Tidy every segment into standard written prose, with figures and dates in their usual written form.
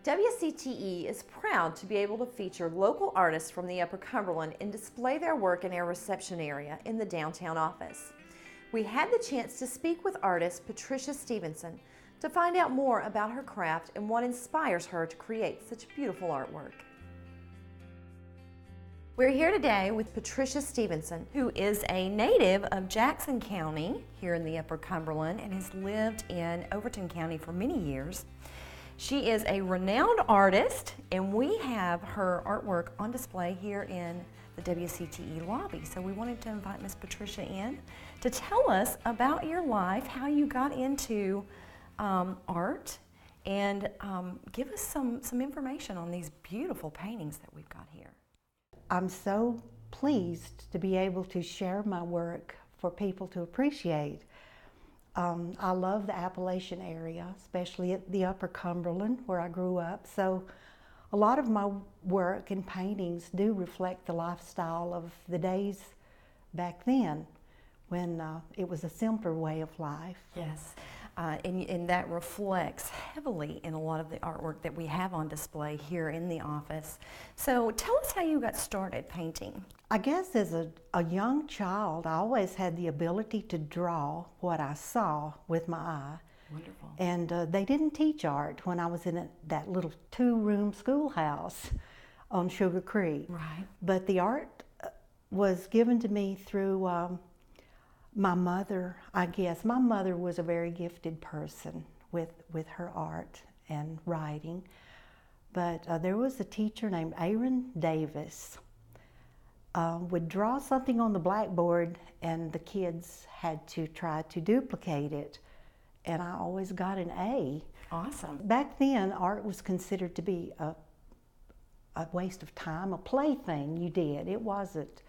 WCTE is proud to be able to feature local artists from the Upper Cumberland and display their work in our reception area in the downtown office. We had the chance to speak with artist Patricia Stephenson to find out more about her craft and what inspires her to create such beautiful artwork. We're here today with Patricia Stephenson, who is a native of Jackson County here in the Upper Cumberland and has lived in Overton County for many years. She is a renowned artist, and we have her artwork on display here in the WCTE lobby. So we wanted to invite Miss Patricia in to tell us about your life, how you got into art, and give us some information on these beautiful paintings that we've got here. I'm so pleased to be able to share my work for people to appreciate. I love the Appalachian area, especially at the Upper Cumberland where I grew up. So a lot of my work and paintings do reflect the lifestyle of the days back then when it was a simpler way of life. Yes, and that reflects heavily in a lot of the artwork that we have on display here in the office. So tell us how you got started painting. I guess as a young child, I always had the ability to draw what I saw with my eye. Wonderful. And they didn't teach art when I was in that little 2-room schoolhouse on Sugar Creek. Right. But the art was given to me through my mother, I guess. My mother was a very gifted person with her art and writing. But there was a teacher named Aaron Davis. Would draw something on the blackboard and the kids had to try to duplicate it, and I always got an A. Awesome. Back then, art was considered to be a waste of time, a plaything you did. It wasn't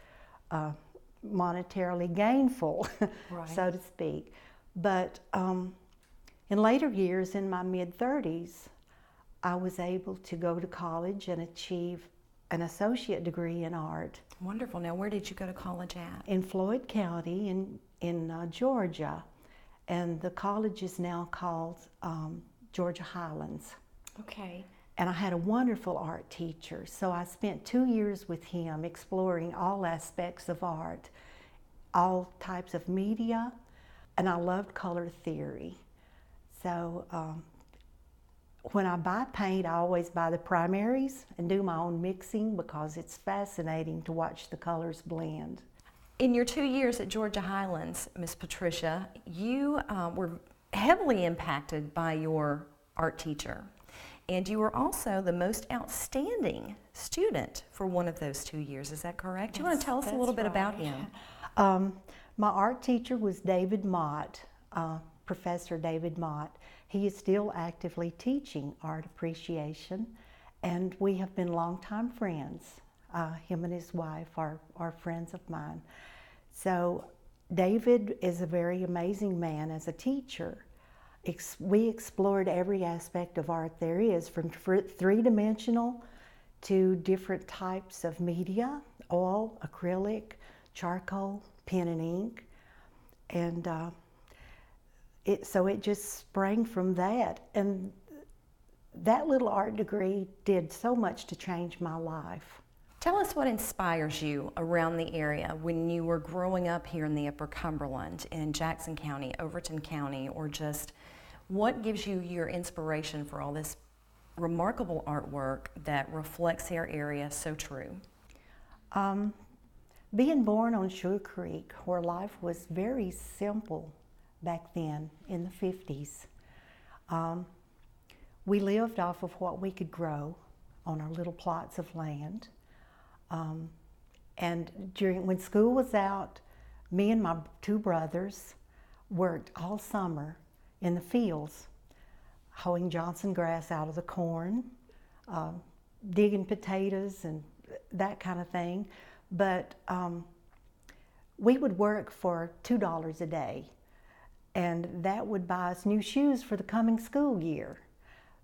monetarily gainful, right, so to speak. But in later years, in my mid-30s, I was able to go to college and achieve an associate degree in art. Wonderful. Now, where did you go to college at? In Floyd County in Georgia, and the college is now called Georgia Highlands. Okay. And I had a wonderful art teacher, so I spent 2 years with him exploring all aspects of art, all types of media, and I loved color theory. So when I buy paint, I always buy the primaries and do my own mixing because it's fascinating to watch the colors blend. In your 2 years at Georgia Highlands, Miss Patricia, you were heavily impacted by your art teacher, and you were also the most outstanding student for one of those 2 years. Is that correct? Do you want to tell us a little bit about him? My art teacher was David Mott, Professor David Mott. He is still actively teaching art appreciation, and we have been longtime friends. Him and his wife are friends of mine. So David is a very amazing man as a teacher. We explored every aspect of art there is, from three-dimensional to different types of media, oil, acrylic, charcoal, pen and ink, and so it just sprang from that. And that little art degree did so much to change my life. Tell us what inspires you around the area when you were growing up here in the Upper Cumberland, in Jackson County, Overton County, or just what gives you your inspiration for all this remarkable artwork that reflects our area so true? Being born on Sugar Creek, where life was very simple back then in the 50s, we lived off of what we could grow on our little plots of land. And when school was out, me and my 2 brothers worked all summer in the fields, hoeing Johnson grass out of the corn, digging potatoes and that kind of thing. But we would work for $2 a day, and that would buy us new shoes for the coming school year.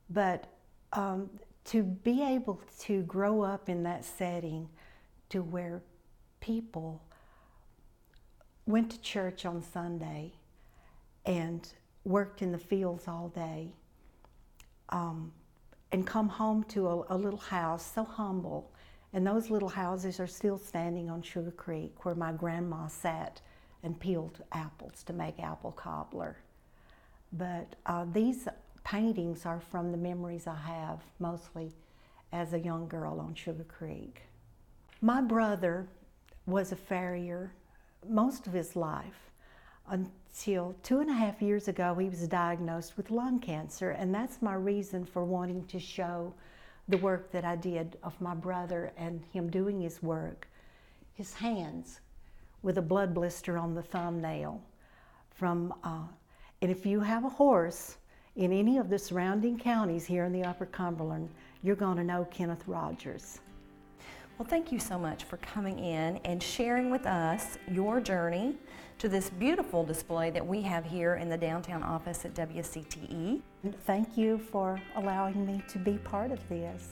But to be able to grow up in that setting to where people went to church on Sunday and worked in the fields all day, and come home to a little house so humble. And those little houses are still standing on Sugar Creek where my grandma sat and peeled apples to make apple cobbler. But these paintings are from the memories I have mostly as a young girl on Sugar Creek. My brother was a farrier most of his life until 2.5 years ago he was diagnosed with lung cancer, and that's my reason for wanting to show the work that I did of my brother and him doing his work. His hands with a blood blister on the thumbnail from, and if you have a horse in any of the surrounding counties here in the Upper Cumberland, you're going to know Kenneth Rogers. Well, thank you so much for coming in and sharing with us your journey to this beautiful display that we have here in the downtown office at WCTE. Thank you for allowing me to be part of this.